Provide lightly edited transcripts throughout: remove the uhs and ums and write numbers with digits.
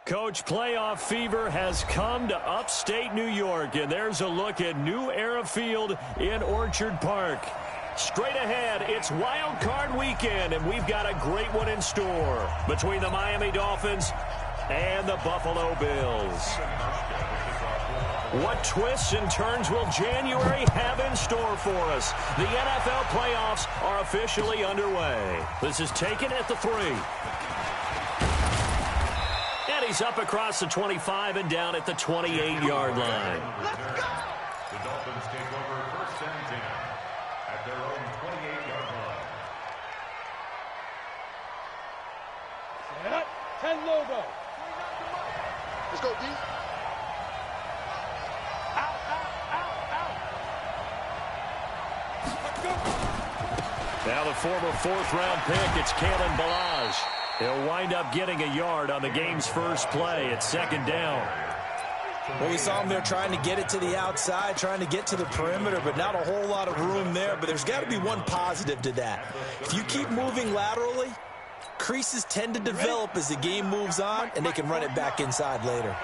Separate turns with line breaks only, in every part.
Coach, playoff fever has come to upstate New York, and there's a look at New Era Field in Orchard Park. Straight ahead, it's Wild Card Weekend, and we've got a great one in store between the Miami Dolphins and the Buffalo Bills. What twists and turns will January have in store for us? The NFL playoffs are officially underway. This is taken at the 3. And he's up across the 25 and down at the 28-yard line.
Let's go! The Dolphins take over first and 10 at their own 28-yard line.
Set. 10 logo.
Let's go, D.
Out, out, out, out. Let's go.
Now the former 4th-round pick, it's Kalen Ballage. He'll wind up getting a yard on the game's first play. It's 2nd down.
Well, we saw him there trying to get it to the outside, trying to get to the perimeter, but not a whole lot of room there. But there's got to be one positive to that. If you keep moving laterally, creases tend to develop as the game moves on, and they can run it back inside later.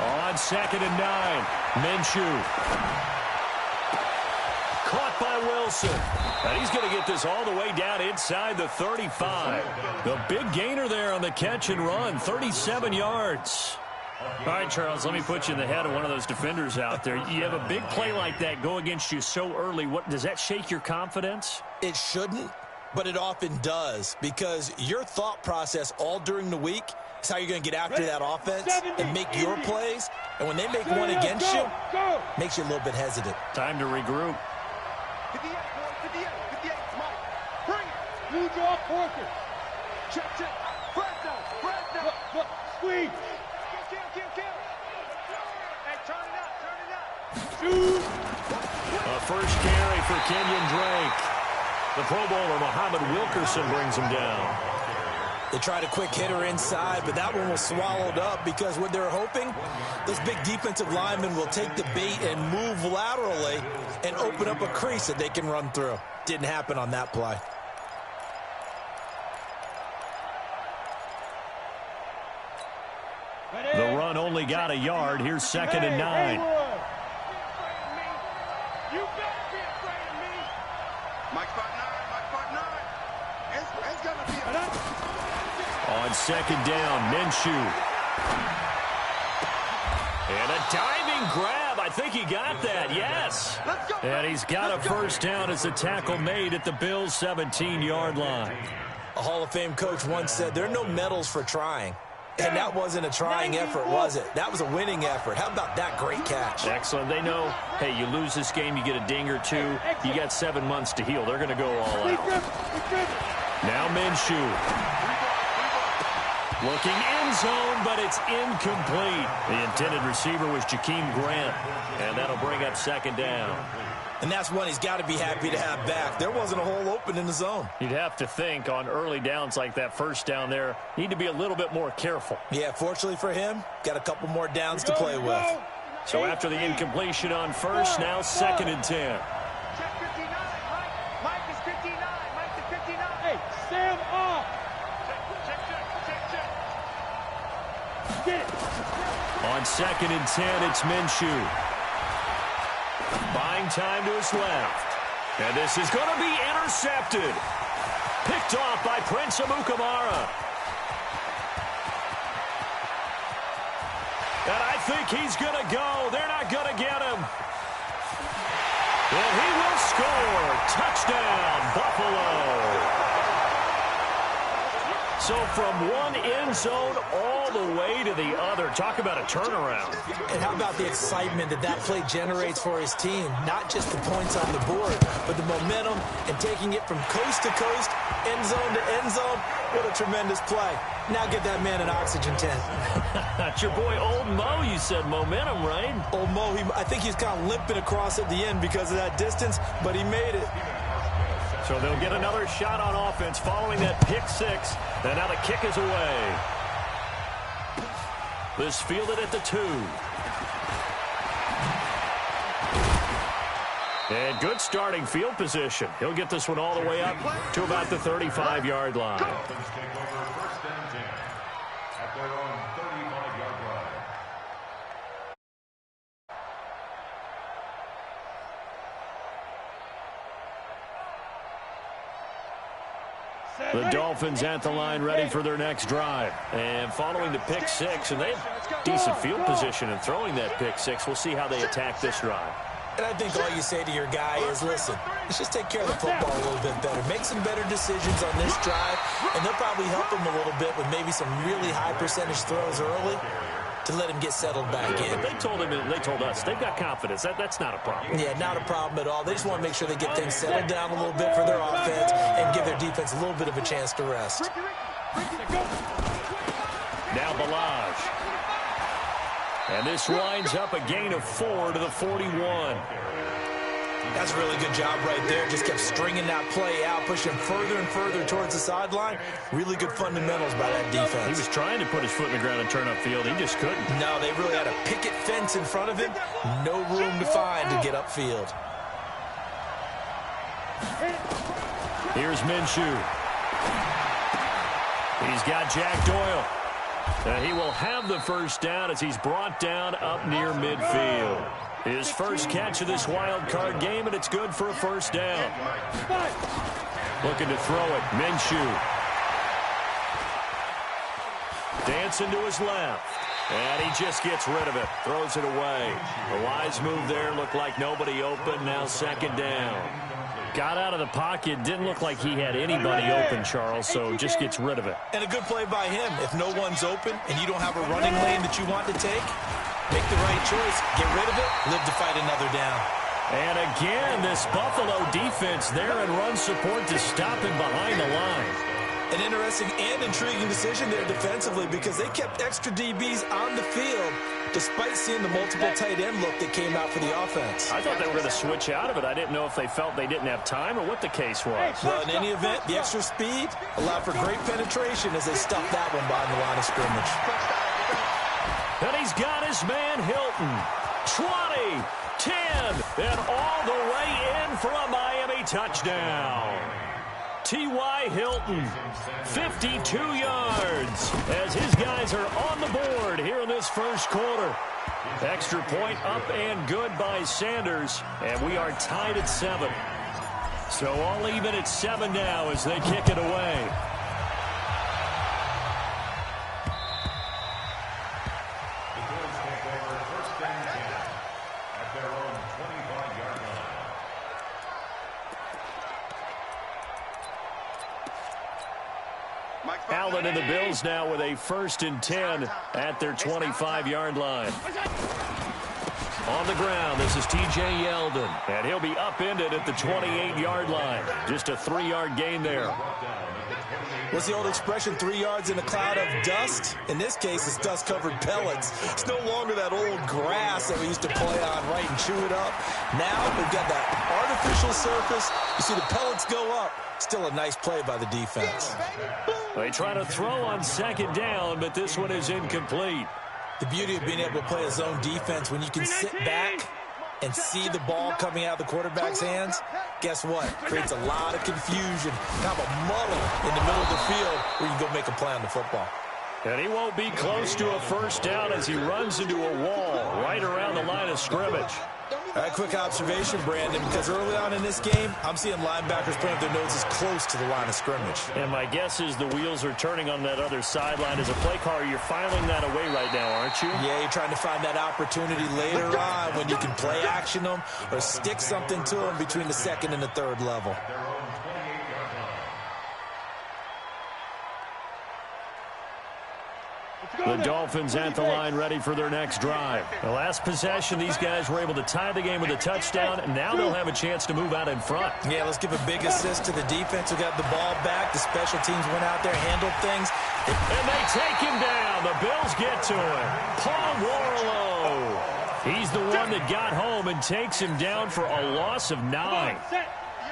On 2nd and 9, Minshew. Caught by Wilson. And he's going to get this all the way down inside the 35. The big gainer there on the catch and run, 37 yards. All right, Charles, let me put you in the head of one of those defenders out there. You have a big play like that go against you so early. What does that shake your confidence?
It shouldn't, but it often does, because your thought process all during the week is how you're going to get after that offense and make your plays. And when they make one against you, makes you a little bit hesitant.
Time to regroup.
58, boy, 58, Mike. Bring it.
Blue draw, Porter.
Check. Fresno.
Look, squeeze.
Kill. Hey, turn it up.
Shoot.
A first carry for Kenyon Drake. The Pro Bowler, Muhammad Wilkerson, brings him down.
They tried a quick hitter inside, but that one was swallowed up because what they're hoping, those big defensive linemen will take the bait and move laterally and open up a crease that they can run through. Didn't happen on that play.
The run only got a yard. Here's 2nd and 9.
You better be afraid of me.
Mike 5'9". It's going to be a...
On 2nd down, Minshew. And a diving grab. I think he got that, yes.
Let's go.
And he's got a first down as the tackle made at the Bills' 17-yard line.
A Hall of Fame coach once said, there are no medals for trying. And that wasn't a trying effort, was it? That was a winning effort. How about that great catch?
Excellent. They know, hey, you lose this game, you get a ding or two. You got 7 months to heal. They're going to go all out. Now Minshew. Looking end zone, but it's incomplete. The intended receiver was Jakeem Grant, and that'll bring up 2nd down.
And that's one he's got to be happy to have back. There wasn't a hole open in the zone.
You'd have to think on early downs like that first down there, need to be a little bit more careful.
Yeah, fortunately for him, got a couple more downs to play with.
So after the incompletion on first, now 2nd and 10.
Check 59, Mike is 59. Mike is 59.
Hey, Sam off.
Check.
Get it.
On 2nd and 10, it's Minshew. Buying time to his left. And this is going to be intercepted. Picked off by Prince Amukamara. And I think he's going to go. They're not going to get him. And he will score. Touchdown, Buffalo. So from one end zone all the way to the other. Talk about a turnaround.
And how about the excitement that play generates for his team? Not just the points on the board, but the momentum and taking it from coast to coast, end zone to end zone. What a tremendous play. Now get that man an oxygen tent.
That's your boy Old Mo, you said. Momentum, right?
Old Mo, I think he's kind of limping across at the end because of that distance, but he made it.
So they'll get another shot on offense following that pick six. And now the kick is away. This fielded at the 2. And good starting field position. He'll get this one all the way up to about the 35-yard line.
Dolphins take over first and 10 at their own 35-yard line.
The Dolphins at the line ready for their next drive. And following the pick six, and they have decent field position in throwing that pick six. We'll see how they attack this drive.
And I think all you say to your guy is, listen, let's just take care of the football a little bit better. Make some better decisions on this drive, and they'll probably help him a little bit with maybe some really high percentage throws early to let him get settled back in.
They told him, they told us, they've got confidence. That's not a problem.
Yeah, not a problem at all. They just want to make sure they get things settled down a little bit for their offense and give their defense a little bit of a chance to rest.
Now Balaj. And this winds up a gain of 4 to the 41.
That's a really good job right there. Just kept stringing that play out, pushing further and further towards the sideline. Really good fundamentals by that defense.
He was trying to put his foot in the ground and turn upfield. He just couldn't.
No, they really had a picket fence in front of him. No room to find to get upfield.
Here's Minshew. He's got Jack Doyle. And he will have the first down as he's brought down up near midfield. His first catch of this wild card game, and it's good for a first down. Looking to throw it. Minshew. Dancing to his left. And he just gets rid of it. Throws it away. A wise move there. Looked like nobody open. Now second down. Got out of the pocket. Didn't look like he had anybody open, Charles, so just gets rid of it.
And a good play by him. If no one's open and you don't have a running lane that you want to take, make the right choice. Get rid of it. Live to fight another down.
And again, this Buffalo defense there in run support to stop him behind the line.
An interesting and intriguing decision there defensively because they kept extra DBs on the field despite seeing the multiple tight end look that came out for the offense.
I thought they were going to switch out of it. I didn't know if they felt they didn't have time or what the case was.
Well, in any event, the extra speed allowed for great penetration as they stuffed that one behind the line of scrimmage.
And he's got his man Hilton. 20, 10, and all the way in for a Miami touchdown. T.Y. Hilton, 52 yards, as his guys are on the board here in this first quarter. Extra point up and good by Sanders, and we are tied at 7. So all even at 7 now as they kick it away.
The Bills take over first and 10 at their own 25-yard line.
Allen and the Bills now with a first and 10 at their 25-yard line. On the ground, this is T.J. Yeldon, and he'll be upended at the 28-yard line. Just a 3-yard gain there.
What's the old expression, 3 yards in a cloud of dust? In this case, it's dust-covered pellets. It's no longer that old grass that we used to play on, right, and chew it up. Now we've got that artificial surface. You see the pellets go up. Still a nice play by the defense.
They try to throw on second down, but this one is incomplete.
The beauty of being able to play a zone defense when you can sit back and see the ball coming out of the quarterback's hands, guess what? Creates a lot of confusion, kind of a muddle in the middle of the field where you can go make a play on the football.
And he won't be close to a first down as he runs into a wall right around the line of scrimmage.
All right, quick observation, Brandon, because early on in this game, I'm seeing linebackers putting their noses close to the line of scrimmage.
And my guess is the wheels are turning on that other sideline. As a play caller, you're filing that away right now, aren't you?
Yeah, you're trying to find that opportunity later on when you can play action them or stick something to them between the second and the third level.
The Dolphins at the line ready for their next drive. The last possession, these guys were able to tie the game with a touchdown, and now they'll have a chance to move out in front.
Yeah, let's give a big assist to the defense who got the ball back. The special teams went out there, handled things.
And they take him down. The Bills get to him. Paul Warlow. He's the one that got home and takes him down for a loss of 9.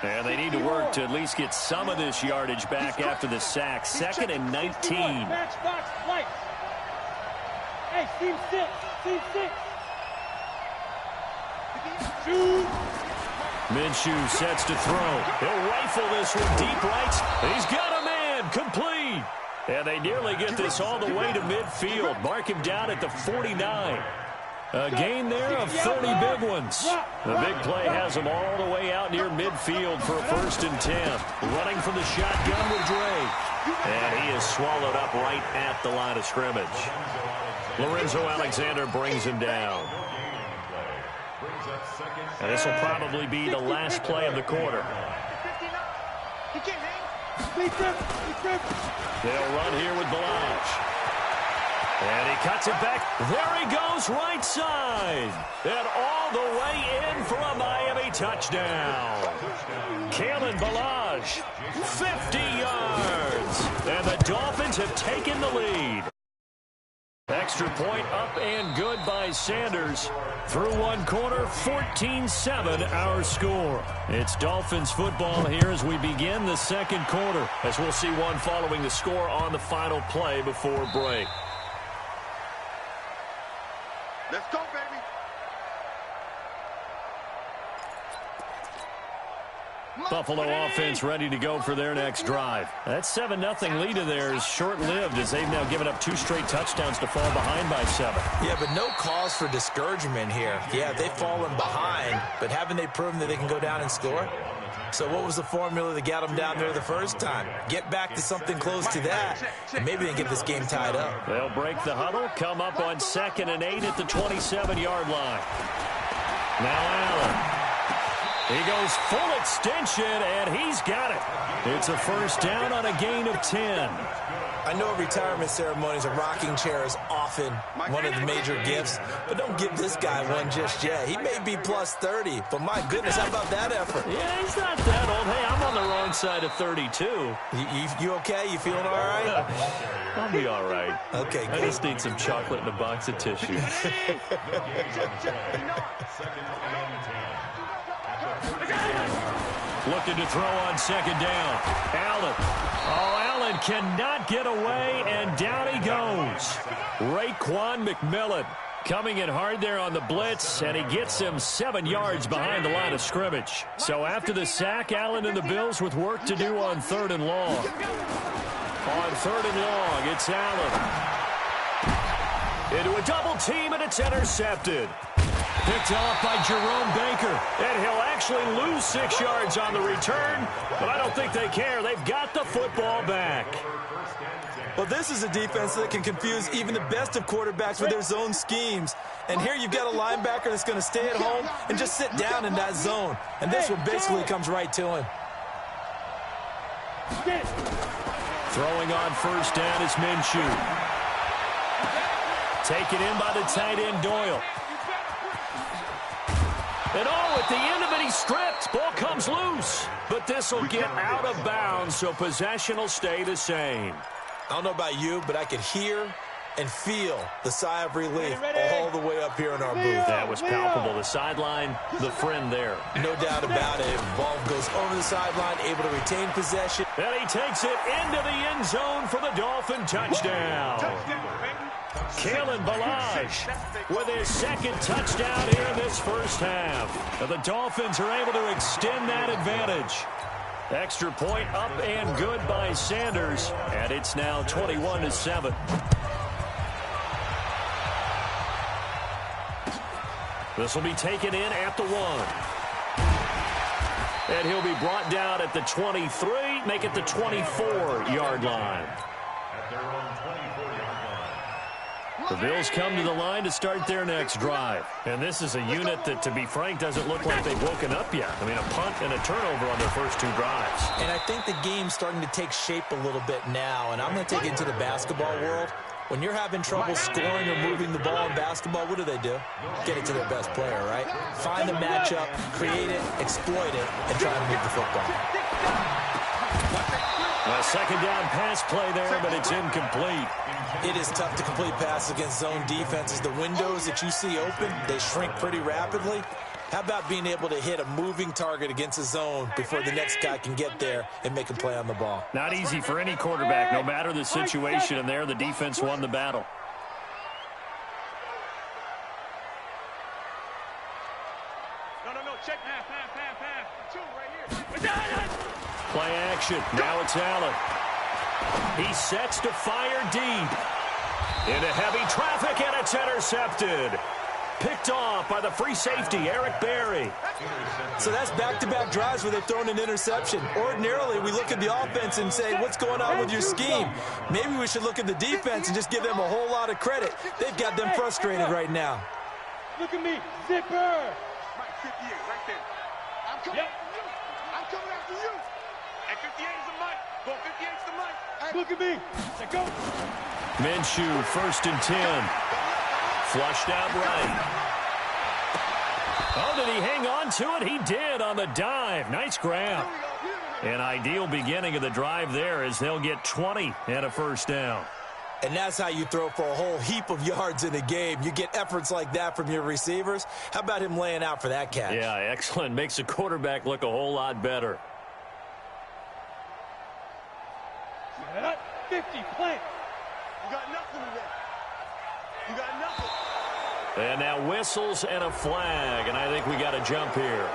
And they need to work to at least get some of this yardage back after the sack. 2nd and 19.
Hey, team 6. Team 6. Shoot.
Minshew sets to throw. He'll rifle this one deep right. He's got a man. Complete. And they nearly get this all the way to midfield. Mark him down at the 49. A gain there of 30 big ones. The big play has him all the way out near midfield for a 1st and 10. Running from the shotgun with Dre. And he is swallowed up right at the line of scrimmage. Lorenzo Alexander brings him down. And this will probably be the last play of the quarter. They'll run here with Balaj. And he cuts it back. There he goes, right side. And all the way in for a Miami touchdown. Kalen Balaj, 50 yards. And the Dolphins have taken the lead. Extra point up and good by Sanders. Through one quarter, 14-7 our score. It's Dolphins football here as we begin the second quarter, as we'll see one following the score on the final play before break.
Let's go, baby.
Buffalo offense ready to go for their next drive. That 7-0 lead of theirs short-lived as they've now given up 2 straight touchdowns to fall behind by 7.
Yeah, but no cause for discouragement here. Yeah, they've fallen behind, but haven't they proven that they can go down and score? So what was the formula that got them down there the first time? Get back to something close to that, and maybe they can get this game tied up.
They'll break the huddle, come up on 2nd and 8 at the 27-yard line. Now Allen. He goes full extension, and he's got it. It's a 1st down on a gain of 10.
I know retirement ceremonies, a rocking chair is often one of the major gifts, but don't give this guy one just yet. He may be plus 30, but my goodness, how about that effort?
Yeah, he's not that old. Hey, I'm on the wrong side of 32.
You okay? You feeling all right?
I'll be all right.
Okay, good.
I just need some chocolate and a box of tissue. Looking to throw on 2nd down. Allen. Oh, Allen cannot get away, and down he goes. Raekwon McMillan coming in hard there on the blitz, and he gets him 7 yards behind the line of scrimmage. So after the sack, Allen and the Bills with work to do on 3rd and long. On 3rd and long, it's Allen. Into a double team, and it's intercepted. Picked off by Jerome Baker. And he'll actually lose 6 yards on the return, but I don't think they care. They've got the football back.
Well, this is a defense that can confuse even the best of quarterbacks with their zone schemes. And here you've got a linebacker that's going to stay at home and just sit down in that zone. And this one basically comes right to him.
Throwing on 1st down is Minshew. Taken in by the tight end, Doyle. And at the end of it, he's stripped. Ball comes loose. But this will get out of bounds, so possession will stay the same.
I don't know about you, but I could hear and feel the sigh of relief all the way up here in our booth.
That was palpable. The sideline, the friend there.
No doubt about it. Ball goes over the sideline, able to retain possession.
And he takes it into the end zone for the Dolphin touchdown. Kalen Balaj with his 2nd touchdown here in this 1st half. And the Dolphins are able to extend that advantage. Extra point up and good by Sanders. And it's now 21-7. This will be taken in at the 1. And he'll be brought down at the 23, make it the 24-yard line. The Bills come to the line to start their next drive. And this is a unit that, to be frank, doesn't look like they've woken up yet. I mean, a punt and a turnover on their first 2 drives.
And I think the game's starting to take shape a little bit now. And I'm going to take it into the basketball world. When you're having trouble scoring or moving the ball in basketball, what do? Get it to their best player, right? Find the matchup, create it, exploit it, and try to move the football.
A 2nd down pass play there, but it's incomplete.
It is tough to complete passes against zone defenses. The windows that you see open, they shrink pretty rapidly. How about being able to hit a moving target against a zone before the next guy can get there and make a play on the ball?
Not easy for any quarterback, no matter the situation, and there the defense won the battle.
No, check.
Play action. Now it's Allen. He sets to fire deep. Into heavy traffic, and it's intercepted. Picked off by the free safety, Eric Berry.
So that's back-to-back drives where they've thrown an interception. Ordinarily, we look at the offense and say, what's going on with your scheme? Maybe we should look at the defense and just give them a whole lot of credit. They've got them frustrated right now.
Look at me, zipper.
Mike, 58, right there. I'm coming after you. I'm coming after you. And 58 is the Mike. Go, 58's the Mike.
Look at me. Let's go.
Minshew, 1st and 10. Flushed out right. Oh, did he hang on to it? He did on the dive. Nice grab. An ideal beginning of the drive there as they'll get 20 and a 1st down.
And that's how you throw for a whole heap of yards in a game. You get efforts like that from your receivers. How about him laying out for that catch?
Yeah, excellent. Makes the quarterback look a whole lot better.
50, plant.
You got nothing today. You got nothing.
And now whistles and a flag, and I think we got a jump here.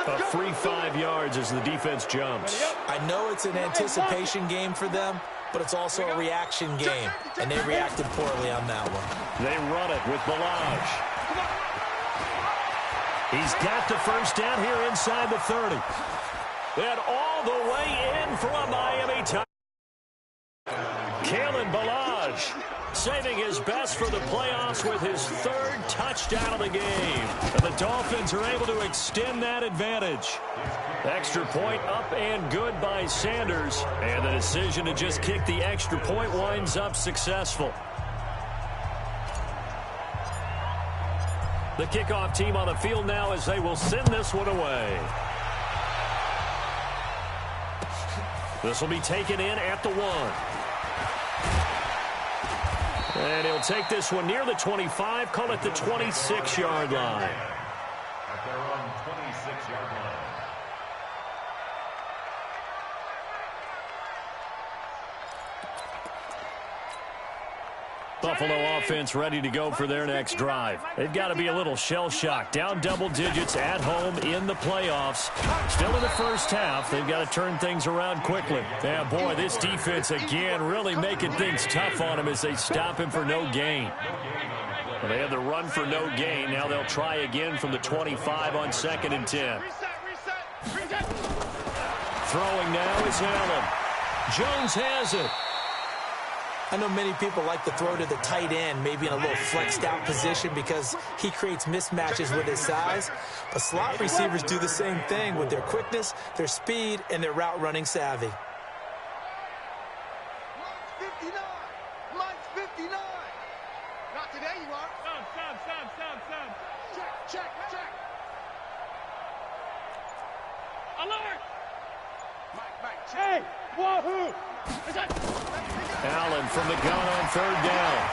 A free 5 yards as the defense jumps.
I know it's an anticipation game for them, but it's also a reaction game, and they reacted poorly on that one.
They run it with Balaj. He's got the 1st down here inside the 30. And all the way in for a Miami touchdown. Kalen Balaj saving his best for the playoffs with his 3rd touchdown of the game. And the Dolphins are able to extend that advantage. Extra point up and good by Sanders. And the decision to just kick the extra point winds up successful. The kickoff team on the field now as they will send this one away. This will be taken in at the 1. And he'll take this one near the 25, call it the 26-yard line.
At their own 26-yard line.
Buffalo offense ready to go for their next drive. They've got to be a little shell-shocked. Down double digits at home in the playoffs. Still in the 1st half. They've got to turn things around quickly. Yeah, boy, this defense again really making things tough on him as they stop him for no gain. Well, they had the run for no gain. Now they'll try again from the 25 on 2nd and 10. Throwing now is Allen. Jones has it.
I know many people like to throw to the tight end, maybe in a little flexed out position because he creates mismatches with his size. But slot receivers do the same thing with their quickness, their speed, and their route running savvy.
Mike's 59. Mike's 59. Not today, you are. Sam. Check.
Alert.
Mike, check.
Hey, wahoo.
Allen from the gun on 3rd down.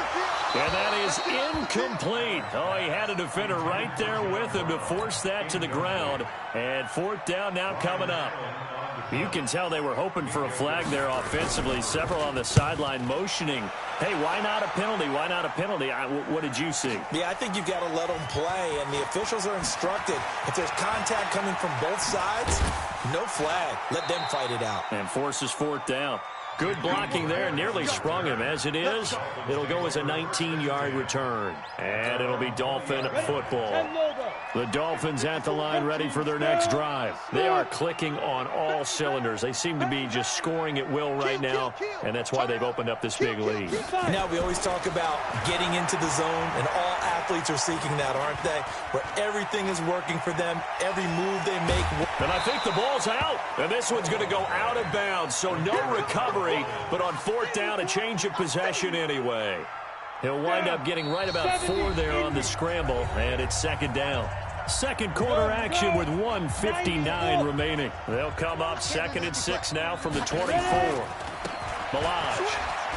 And that is incomplete. Oh, he had a defender right there with him to force that to the ground. And 4th down now coming up. You can tell they were hoping for a flag there offensively. Several on the sideline motioning. Hey, why not a penalty? Why not a penalty? What did you see?
Yeah, I think you've got to let them play, and the officials are instructed. If there's contact coming from both sides, no flag. Let them fight it out.
And forces 4th down. Good blocking there, nearly sprung him. As it is, it'll go as a 19-yard return. And it'll be Dolphin football. The Dolphins at the line ready for their next drive. They are clicking on all cylinders. They seem to be just scoring at will right now, and that's why they've opened up this big lead.
Now we always talk about getting into the zone, and all athletes are seeking that, aren't they? Where everything is working for them, every move they make.
And I think the ball's out, and this one's going to go out of bounds, so no recovery, but on 4th down, a change of possession anyway. He'll wind up getting right about 4 there on the scramble, and it's 2nd down. Second quarter action with 1:59 remaining. They'll come up 2nd and 6 now from the 24. Balaj.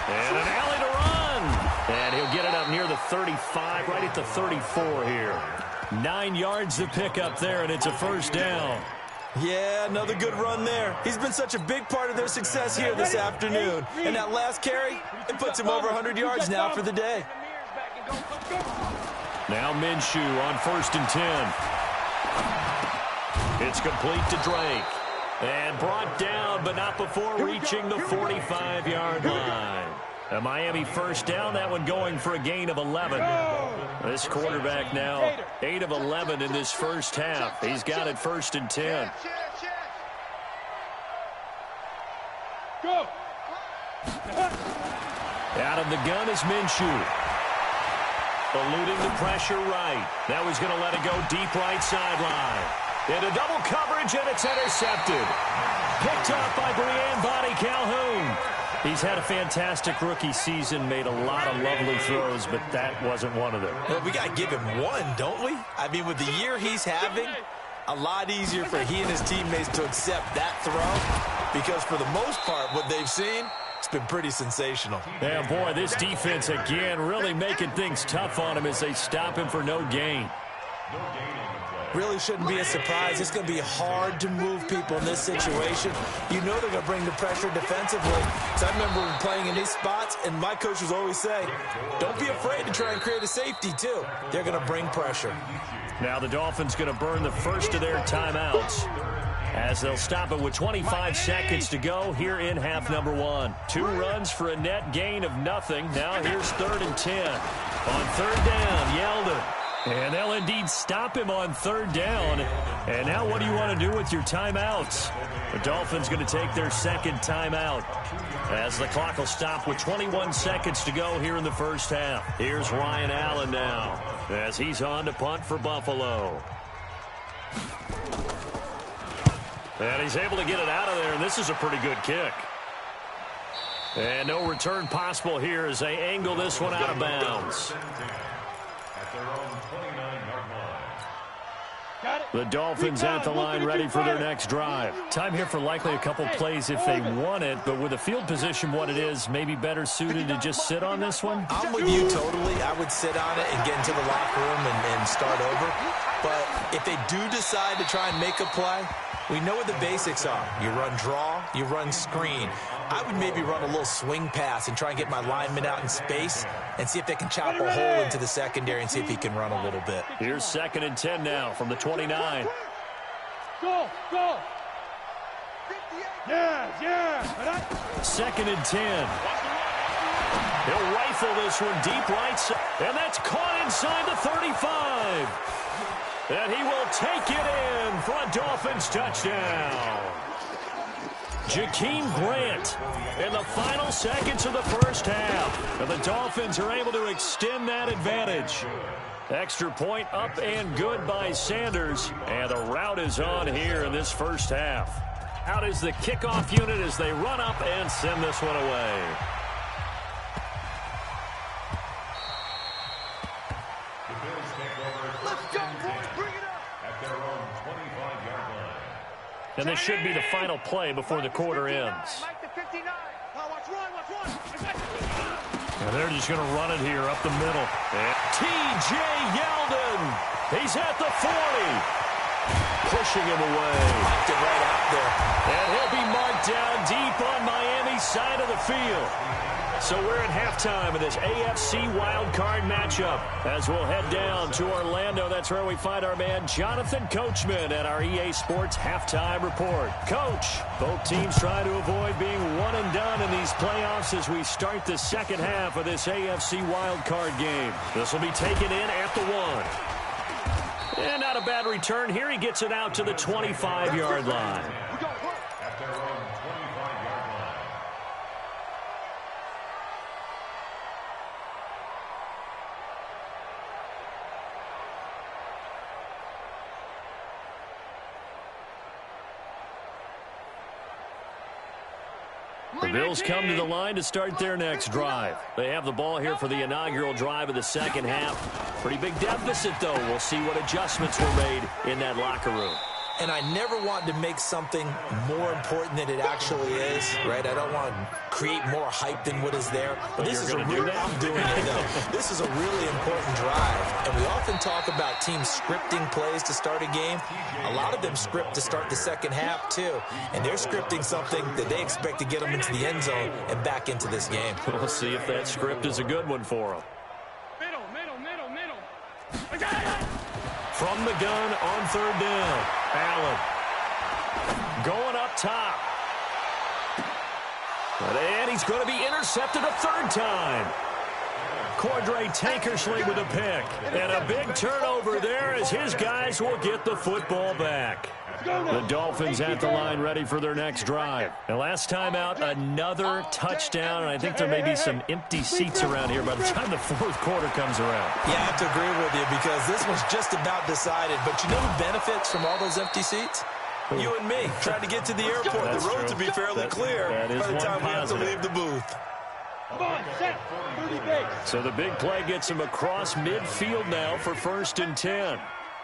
And an alley to run. And he'll get it up near the 35, right at the 34 here. 9 yards to pick up there, and it's a 1st down.
Yeah, another good run there. He's been such a big part of their success here this afternoon. And that last carry, it puts him over 100 yards now for the day.
Now Minshew on 1st and 10. It's complete to Drake. And brought down, but not before reaching the 45-yard line. A Miami first down, that one going for a gain of 11. This quarterback now 8 of 11 in this first half. He's got it 1st and 10.
Go.
Out of the gun is Minshew. Eluding the pressure right. Now he's going to let it go deep right sideline. Into double coverage, and it's intercepted. Picked up by Brian Body Calhoun. He's had a fantastic rookie season, made a lot of lovely throws, but that wasn't one of them.
Well, we got to give him one, don't we? I mean, with the year he's having, a lot easier for he and his teammates to accept that throw, because for the most part, what they've seen, it's been pretty sensational.
Yeah, boy, this defense again really making things tough on him as they stop him for no gain.
Really shouldn't be a surprise. It's going to be hard to move people in this situation. You know they're going to bring the pressure defensively. So I remember playing in these spots, and my coaches always say, don't be afraid to try and create a safety, too. They're going to bring pressure.
Now the Dolphins going to burn the first of their timeouts as they'll stop it with 25 seconds to go here in half number 1. 2 runs for a net gain of nothing. Now here's 3rd and 10. On 3rd down, Yeldon. And they'll indeed stop him on 3rd down. And now what do you want to do with your timeouts? The Dolphins going to take their 2nd timeout as the clock will stop with 21 seconds to go here in the first half. Here's Ryan Allen now as he's on to punt for Buffalo. And he's able to get it out of there, and this is a pretty good kick. And no return possible here as they angle this one out of bounds. The Dolphins at the line ready for their next drive. Time here for likely a couple plays if they want it, but with the field position what it is, maybe better suited to just sit on this one?
I'm with you totally. I would sit on it and get into the locker room and start over. But if they do decide to try and make a play, we know what the basics are. You run draw, you run screen. I would maybe run a little swing pass and try and get my lineman out in space and see if they can chop a hole into the secondary and see if he can run a little bit.
Here's 2nd and 10 now from the 29.
Go. Yeah.
2nd and 10. He'll rifle this one deep right side, and that's caught inside the 35. And he will take it in for a Dolphins touchdown. Jakeem Grant in the final seconds of the first half. And the Dolphins are able to extend that advantage. Extra point up and good by Sanders. And the route is on here in this first half. Out is the kickoff unit as they run up and send this one away. And this should be the final play before the quarter ends. And they're just going to run it here up the middle. T.J. Yeldon. He's at the 40. Pushing him away.
Knocked it right out there.
And he'll be marked down deep on Miami's side of the field. So we're at halftime of this AFC wildcard matchup as we'll head down to Orlando. That's where we find our man Jonathan Coachman at our EA Sports Halftime Report. Coach, both teams try to avoid being one and done in these playoffs as we start the second half of this AFC wildcard game. This will be taken in at the 1. And not a bad return here. He gets it out to the 25-yard line. The Bills come to the line to start their next drive. They have the ball here for the inaugural drive of the second half. Pretty big deficit, though. We'll see what adjustments were made in that locker room.
And I never want to make something more important than it actually is, right? I don't want to create more hype than what is there. But this is a really, I'm doing it though. This is a really important drive. And we often talk about teams scripting plays to start a game. A lot of them script to start the second half too. And they're scripting something that they expect to get them into the end zone and back into this game.
We'll see if that script is a good one for them.
Middle.
From the gun on third down. Allen going up top. And he's going to be intercepted a third time. Cordray Tankersley with a pick. And a big turnover there as his guys will get the football back. The Dolphins at the line ready for their next drive. And last time out, another touchdown. And I think there may be some empty seats around here by the time the fourth quarter comes around.
Yeah, I have to agree with you because this one's just about decided. But you know who benefits from all those empty seats? You and me, trying to get to the airport.
That's
the roads
true.
will be fairly clear by the time we have to leave the booth.
Come on, set. 30 base.
So the big play gets him across midfield now for 1st and 10.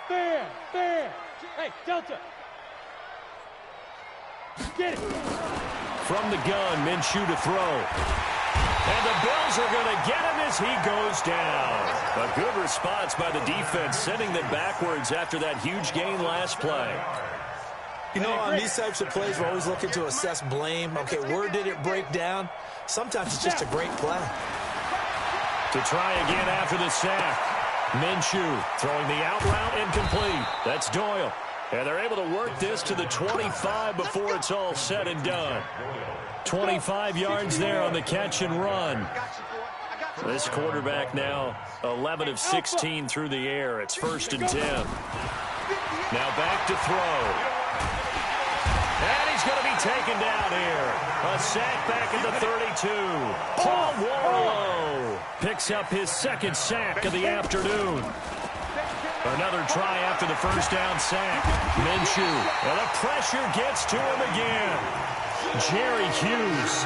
Fair. Hey, Delta. Get it.
From the gun, Minshew to throw. And the Bills are going to get him as he goes down. A good response by the defense, sending them backwards after that huge gain last play.
You know, on these types of plays, we're always looking to assess blame. Okay, where did it break down? Sometimes it's just a great play.
To try again after the sack. Minshew throwing the out route incomplete. That's Doyle. And they're able to work this to the 25 before it's all said and done. 25 yards there on the catch and run. This quarterback now 11 of 16 through the air. It's 1st and 10. Now back to throw. And he's going to be taken down here. A sack back at the 32. Paul Warlow picks up his 2nd sack of the afternoon. Another try after the first down sack. Minshew. And the pressure gets to him again. Jerry Hughes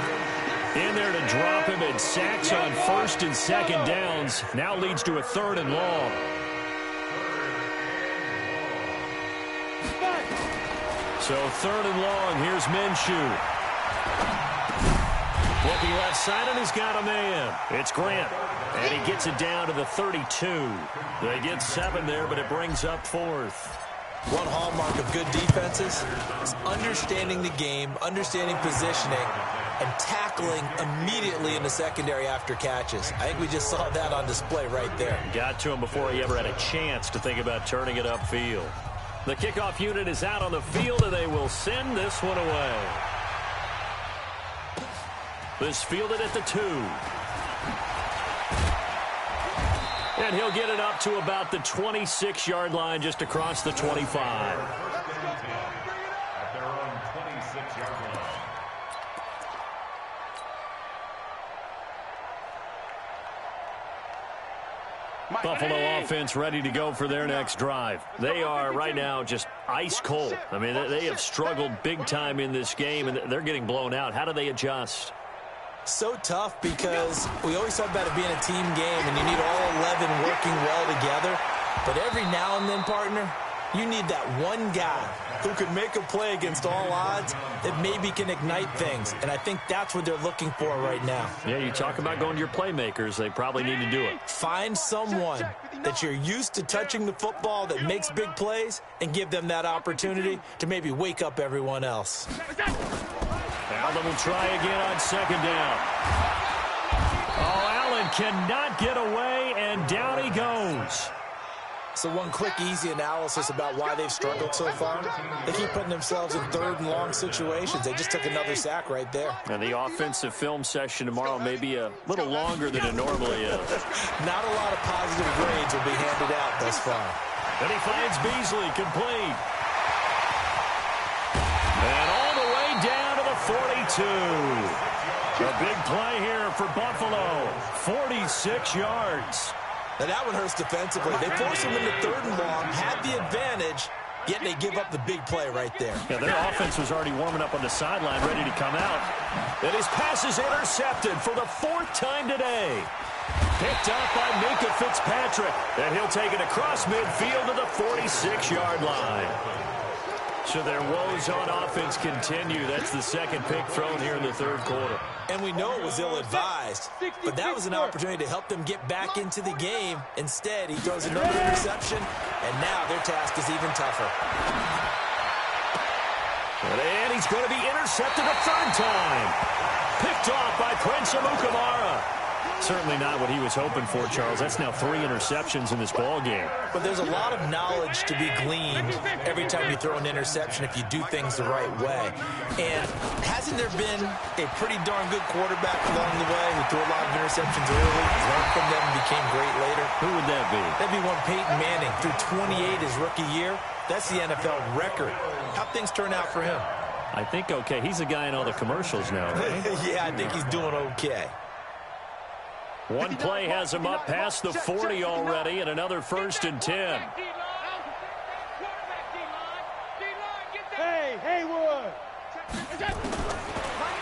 in there to drop him, and sacks on 1st and 2nd downs. Now leads to a 3rd and long. So 3rd and long. Here's Minshew. Looking left side, and he's got a man. It's Grant. And he gets it down to the 32. They get 7 there, but it brings up 4th.
One hallmark of good defenses is understanding the game, understanding positioning, and tackling immediately in the secondary after catches. I think we just saw that on display right there.
Got to him before he ever had a chance to think about turning it upfield. The kickoff unit is out on the field, and they will send this one away. This fielded at the 2. And he'll get it up to about the 26-yard line, just across the 25.
At their own 26-yard line.
Buffalo offense ready to go for their next drive. They are right now just ice cold. I mean, they have struggled big time in this game, and they're getting blown out. How do they adjust?
So tough because we always talk about it being a team game and you need all 11 working well together. But every now and then, partner, you need that one guy who can make a play against all odds that maybe can ignite things. And I think that's what they're looking for right now.
Yeah, you talk about going to your playmakers. They probably need to do it.
Find someone that you're used to touching the football that makes big plays and give them that opportunity to maybe wake up everyone else.
Allen will try again on 2nd down. Oh, Allen cannot get away, and down he goes.
So one quick, easy analysis about why they've struggled so far. They keep putting themselves in 3rd and long situations. They just took another sack right there.
And the offensive film session tomorrow may be a little longer than it normally is.
Not a lot of positive grades will be handed out thus far.
And he finds Beasley complete. And all the way down to the 42. A big play here for Buffalo. 46 yards.
Now that one hurts defensively. They force him into 3rd and long, had the advantage, yet they give up the big play right there.
Yeah, their offense was already warming up on the sideline, ready to come out. And his pass is intercepted for the 4th time today. Picked up by Minka Fitzpatrick. And he'll take it across midfield to the 46-yard line. So their woes on offense continue. That's the 2nd pick thrown here in the 3rd quarter.
And we know it was ill-advised, but that was an opportunity to help them get back into the game. Instead, he throws another interception, and now their task is even tougher.
And he's going to be intercepted a 3rd time. Picked off by Prince Amukamara. Certainly not what he was hoping for, Charles. That's now 3 interceptions in this ball game.
But there's a lot of knowledge to be gleaned every time you throw an interception if you do things the right way. And hasn't there been a pretty darn good quarterback along the way who threw a lot of interceptions early, learned from them, and became great later?
Who would that be?
That'd be one Peyton Manning. Threw 28 his rookie year. That's the NFL record. How'd things turn out for him?
I think okay. He's a guy in all the commercials now, right?
Yeah, I think he's doing okay.
One play has him up past the 40 already, and another 1st and 10.
Hey, Haywood!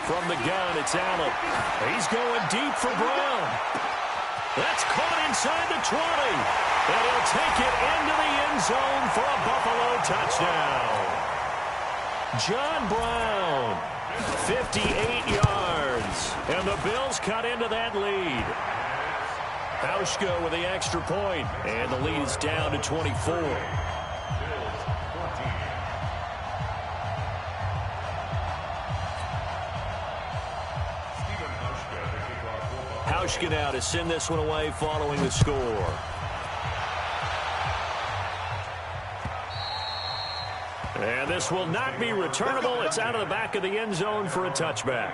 From the gun, it's Allen. He's going deep for Brown. That's caught inside the 20. And he'll take it into the end zone for a Buffalo touchdown. John Brown, 58 yards. And the Bills cut into that lead. Hauschka with the extra point, and the lead is down to 24. Hauschka now to send this one away following the score. And this will not be returnable. It's out of the back of the end zone for a touchback.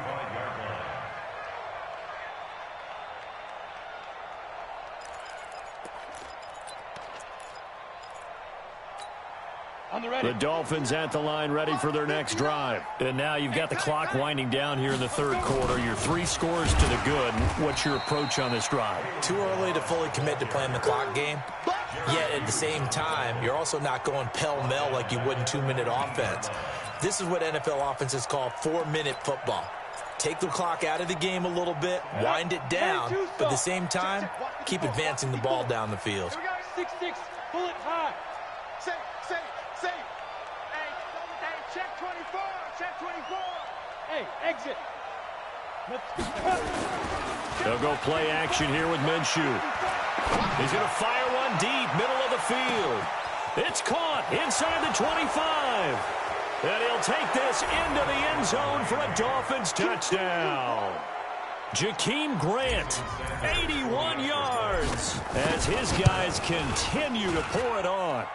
The Dolphins at the line ready for their next drive. And now you've got the clock winding down here in the 3rd quarter. You're 3 scores to the good. What's your approach on this drive?
Too early to fully commit to playing the clock game. Yet at the same time, you're also not going pell-mell like you would in 2-minute offense. This is what NFL offenses call 4-minute football. Take the clock out of the game a little bit, wind it down, but at the same time, keep advancing the ball down the field.
6-6, pull it high.
Safe. Hey, check 24, check 24.
Hey, exit.
They'll go play action here with Minshew. He's going to fire one deep, middle of the field. It's caught inside the 25. And he'll take this into the end zone for a Dolphins touchdown. Jakeem Grant, 81 yards, as his guys continue to pour it on.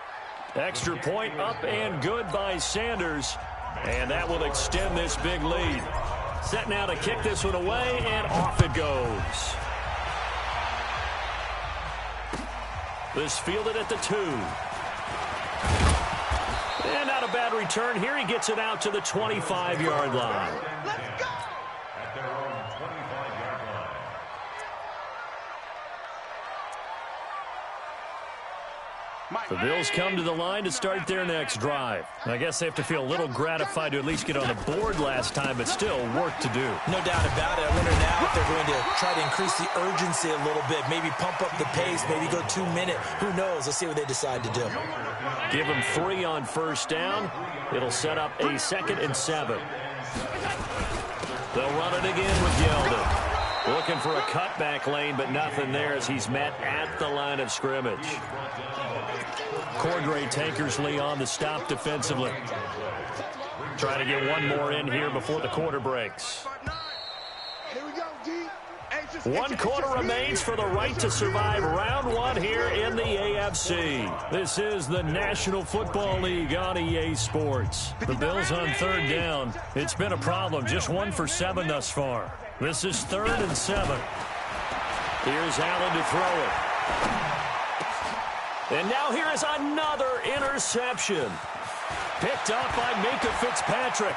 Extra point up and good by Sanders, and that will extend this big lead. Set now to kick this one away, and off it goes. This fielded at the 2. And not a bad return here. He gets it out to the 25-yard line.
Let's go!
At their own 25-yard line.
The Bills come to the line to start their next drive. I guess they have to feel a little gratified to at least get on the board last time, but still work to do.
No doubt about it. I wonder now if they're going to try to increase the urgency a little bit, maybe pump up the pace, maybe go 2-minute. Who knows? Let's see what they decide to do.
Give them 3 on 1st down. It'll set up a 2nd and 7. They'll run it again with Yeldon. Looking for a cutback lane, but nothing there as he's met at the line of scrimmage. Cordray Tankersley on the stop defensively. Trying to get one more in here before the quarter breaks.
Here we go, D.
1 quarter remains for the right to survive round 1 here in the AFC. This is the National Football League on EA Sports. The Bills on 3rd down. It's been a problem. Just 1 for 7 thus far. This is 3rd and 7. Here's Allen to throw it. And now here is another interception. Picked up by Minkah Fitzpatrick.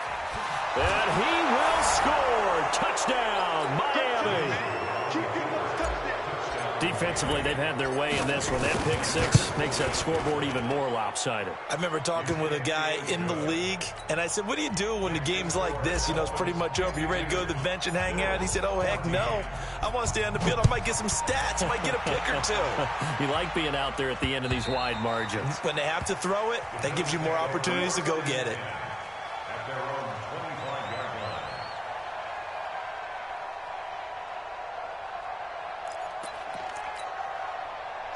And he will score. Touchdown, Miami. Defensively, they've had their way in this one. That pick 6 makes that scoreboard even more lopsided.
I remember talking with a guy in the league, and I said, what do you do when the game's like this? You know, it's pretty much over. You ready to go to the bench and hang out? He said, oh, heck no. I want to stay on the field. I might get some stats. I might get a pick or 2.
You like being out there at the end of these wide margins.
When they have to throw it, that gives you more opportunities to go get it.
At their own 25-yard line.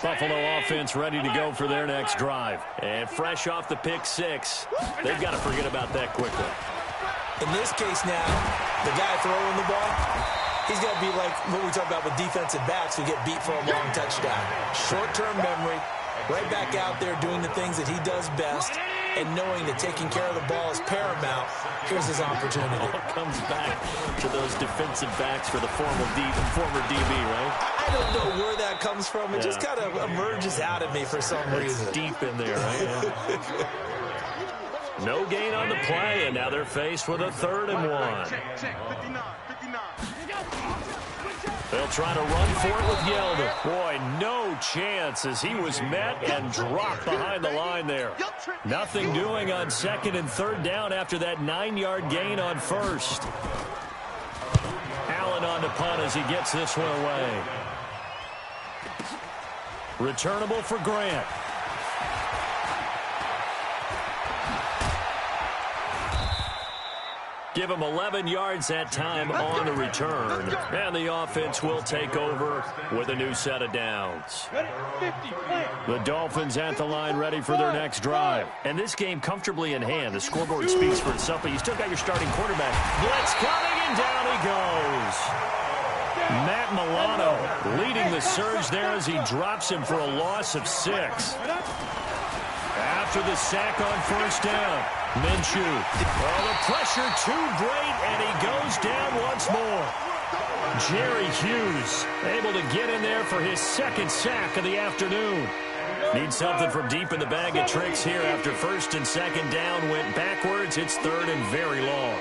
Buffalo offense ready to go for their next drive. And fresh off the pick 6, they've got to forget about that quickly.
In this case now, the guy throwing the ball, He's got to be like what we talk about with defensive backs who get beat for a long touchdown. Short-term memory, right back out there doing the things that he does best, and knowing that taking care of the ball is paramount. Here's his opportunity.
It all comes back to those defensive backs for the former DB, right?
I don't know where that comes from. It just kind of emerges out of me for some reason.
It's deep in there, right? Yeah. No gain on the play, and now they're faced with a 3rd and 1.
Check, 59, 59.
They'll try to run for it with Yeldon. Boy, no chance as he was met and dropped behind the line there. Nothing doing on 2nd and 3rd down after that 9-yard gain on 1st. Allen on the punt as he gets this one away. Returnable for Grant. Give him 11 yards that time on the return. And the offense will take over with a new set of downs. The Dolphins at the line ready for their next drive. And this game comfortably in hand. The scoreboard speaks for itself, but you still got your starting quarterback. Blitz coming, and down he goes. Matt Milano leading the surge there as he drops him for a loss of 6. After the sack on 1st down, Minshew. Well, the pressure too great, and he goes down once more. Jerry Hughes able to get in there for his 2nd sack of the afternoon. Needs something from deep in the bag of tricks here after 1st and 2nd down went backwards. It's 3rd and very long.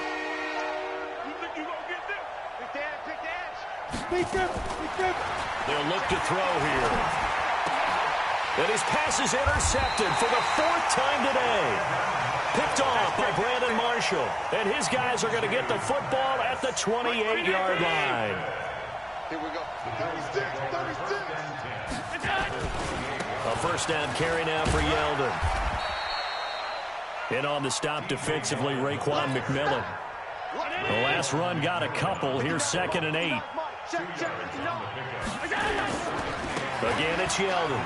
They'll look to throw here. And his pass is intercepted for the 4th time today. Picked off by Brandon Marshall. And his guys are going to get the football at the 28-yard line.
Here we go. 36, 36.
A 1st down carry now for Yeldon. And on the stop defensively, Raekwon McMillan. The last run got a couple. Here's 2nd and 8. Again, it's Yeldon.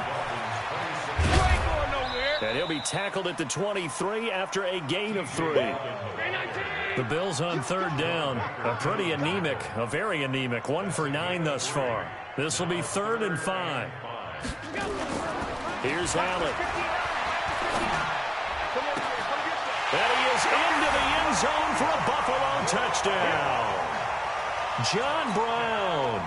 And he'll be tackled at the 23 after a gain of 3. The Bills on 3rd down. A very anemic. 1 for 9 thus far. This will be 3rd and 5. Here's Allen. And he is into the end zone for a Buffalo touchdown. John Brown.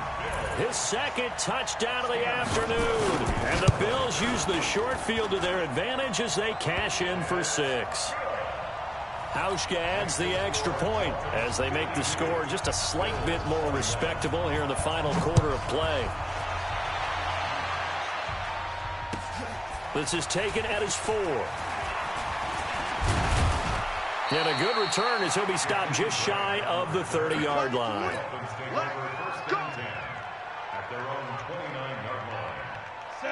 His 2nd touchdown of the afternoon. And the Bills use the short field to their advantage as they cash in for 6. Hauschka adds the extra point as they make the score just a slight bit more respectable here in the final quarter of play. This is taken at his 4. And a good return as he'll be stopped just shy of the 30-yard line.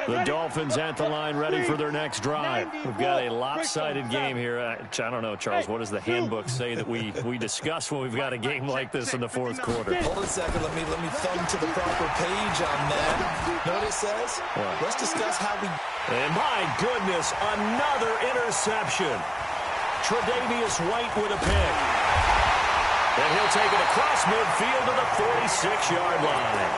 The Dolphins at the line ready for their next drive. We've got a lopsided game here. I don't know, Charles, what does the handbook say that we discuss when we've got a game like this in the 4th quarter?
Hold a second. Let me thumb to the proper page on that. Know what it says? What? Let's discuss how we...
And my goodness, another interception. Tre'Davious White with a pick. And he'll take it across midfield to the 46-yard line.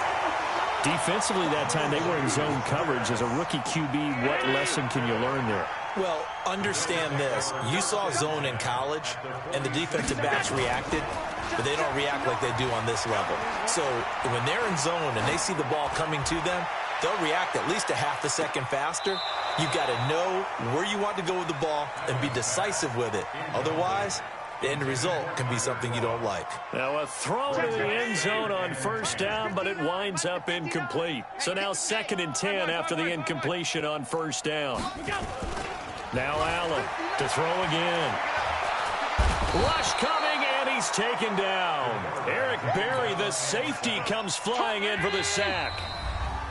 Defensively that time, they were in zone coverage. As a rookie QB, what lesson can you learn there?
Well, understand this. You saw zone in college, and the defensive backs reacted, but they don't react like they do on this level. So when they're in zone and they see the ball coming to them, they'll react at least a half a second faster. You've got to know where you want to go with the ball and be decisive with it. Otherwise, the end result can be something you don't like.
Now a throw to the end zone on 1st down, but it winds up incomplete. So now 2nd and 10 after the incompletion on 1st down. Now Allen to throw again. Rush coming, and he's taken down. Eric Berry, the safety, comes flying in for the sack.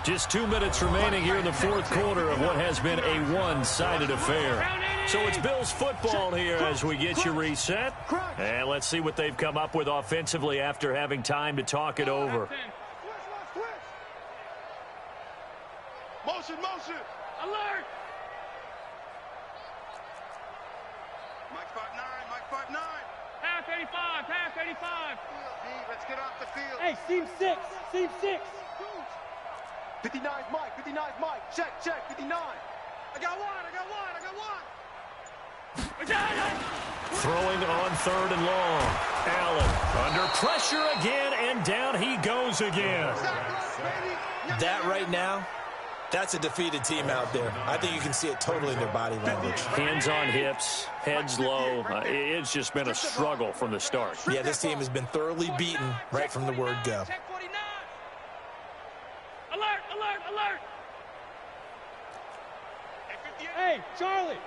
Just 2 minutes remaining here in the 4th quarter of what has been a one-sided affair. So it's Bills football here as we get you reset. And let's see what they've come up with offensively after having time to talk it over.
Motion, motion. Alert. Mike 5-9, Mike 5-9. 85, pass 85. Let's get off the field.
Hey, seam 6, seam 6.
59's Mike, 59's Mike. Check, 59. I got one.
Throwing on 3rd and long. Allen under pressure again, and down he goes again.
That right now, that's a defeated team out there. I think you can see it totally in their body language.
Hands on hips, heads low. It's just been a struggle from the start.
Yeah, this team has been thoroughly beaten right from the word go.
Check 49. Alert.
Hey, Charlie.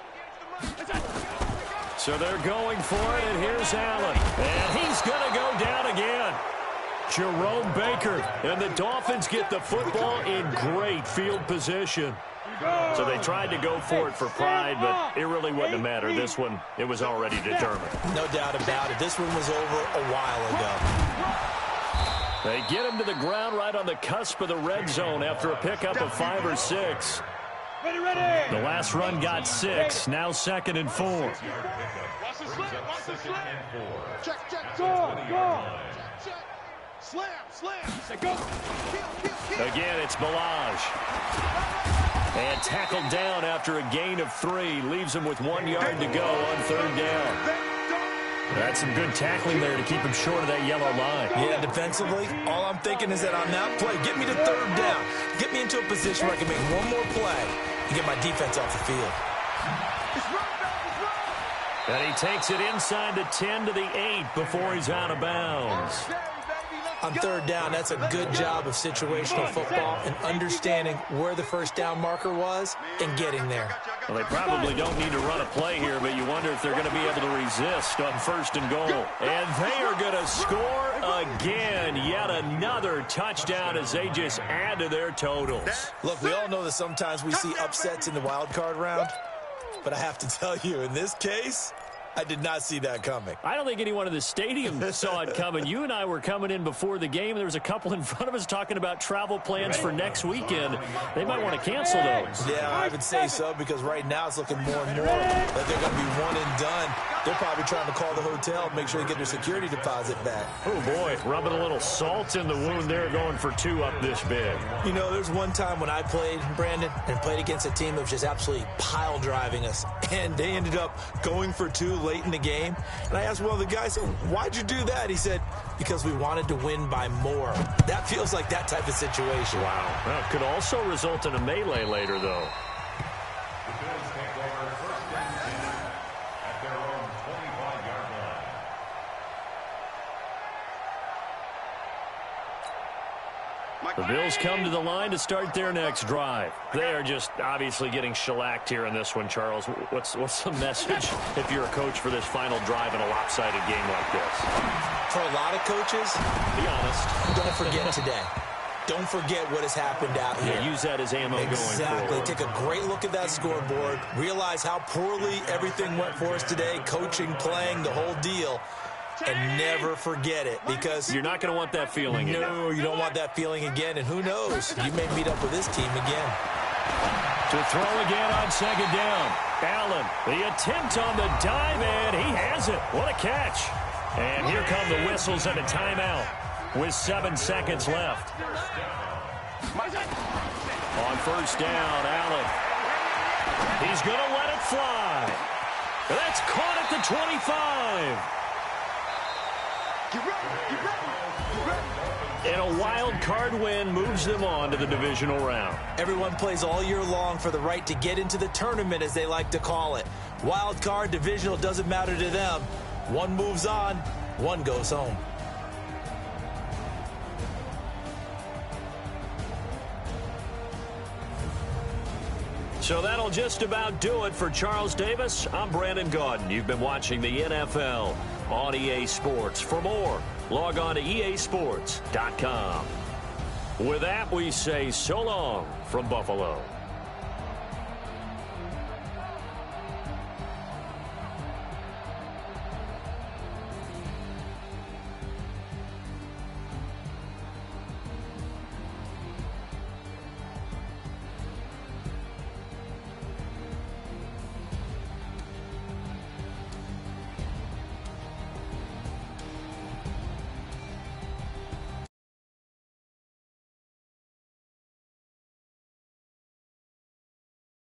So they're going for it, and here's Allen. And he's going to go down again. Jerome Baker, and the Dolphins get the football in great field position. So they tried to go for it for pride, but it really wouldn't have mattered. This one, it was already determined.
No doubt about it. This one was over a while ago.
They get him to the ground right on the cusp of the red zone after a pickup of 5 or 6.
Ready.
The last run got 6, now 2nd and 4.
Watch the slip. Check.
Go.
Slam. Go.
Again, it's Balaj. And tackled down after a gain of 3. Leaves him with 1 yard to go on 3rd down. That's some good tackling there to keep him short of that yellow line.
Yeah, defensively, all I'm thinking is that on that play, get me to 3rd down. Get me into a position where I can make one more play and get my defense off the field.
And he takes it inside the 10 to the 8 before he's out of bounds.
On 3rd down, that's a good job of situational football and understanding where the first down marker was and getting there.
Well, they probably don't need to run a play here, but you wonder if they're going to be able to resist on 1st and goal. And they are going to score again. Yet another touchdown as they just add to their totals.
Look, we all know that sometimes we see upsets in the wild card round, but I have to tell you, in this case, I did not see that coming.
I don't think anyone in the stadium saw it coming. You and I were coming in before the game. There was a couple in front of us talking about travel plans for next weekend. They might want to cancel those.
Yeah, I would say so, because right now it's looking more and more that they're going to be one and done. They're probably trying to call the hotel and make sure they get their security deposit back.
Oh, boy, rubbing a little salt in the wound there, going for 2 up this big.
You know, there's one time when I played, Brandon, and played against a team that was just absolutely pile driving us, and they ended up going for 2 late in the game. And I asked one of the guys, why'd you do that? He said, because we wanted to win by more. That feels like that type of situation.
Wow. Well, it could also result in a melee later, though.
The Bills take over 1st and 10 at their own 25-yard line.
The Bills come to the line to start their next drive. They are just obviously getting shellacked here in this one, Charles. What's the message if you're a coach for this final drive in a lopsided game like this?
For a lot of coaches,
Be honest.
don't forget today. Don't forget what has happened out here.
Yeah, use that as ammo going
Exactly.
forward.
Take a great look at that scoreboard. Realize how poorly everything went for us today. Coaching, playing, the whole deal. And never forget it, because
You're not going to want that feeling again.
no, you don't want that feeling again. And who knows? You may meet up with this team again.
To throw again on 2nd down. Allen, the attempt on the dive, and he has it. What a catch. And here come the whistles and a timeout with 7 seconds left. On 1st down, Allen. He's going to let it fly. That's caught at the 25. And a wild card win moves them on to the divisional round.
Everyone plays all year long for the right to get into the tournament, as they like to call it. Wild card, divisional, doesn't matter to them. One moves on, one goes home.
So that'll just about do it for Charles Davis. I'm Brandon Gaudin. You've been watching the NFL on EA Sports. For more, log on to easports.com. With that, we say so long from Buffalo.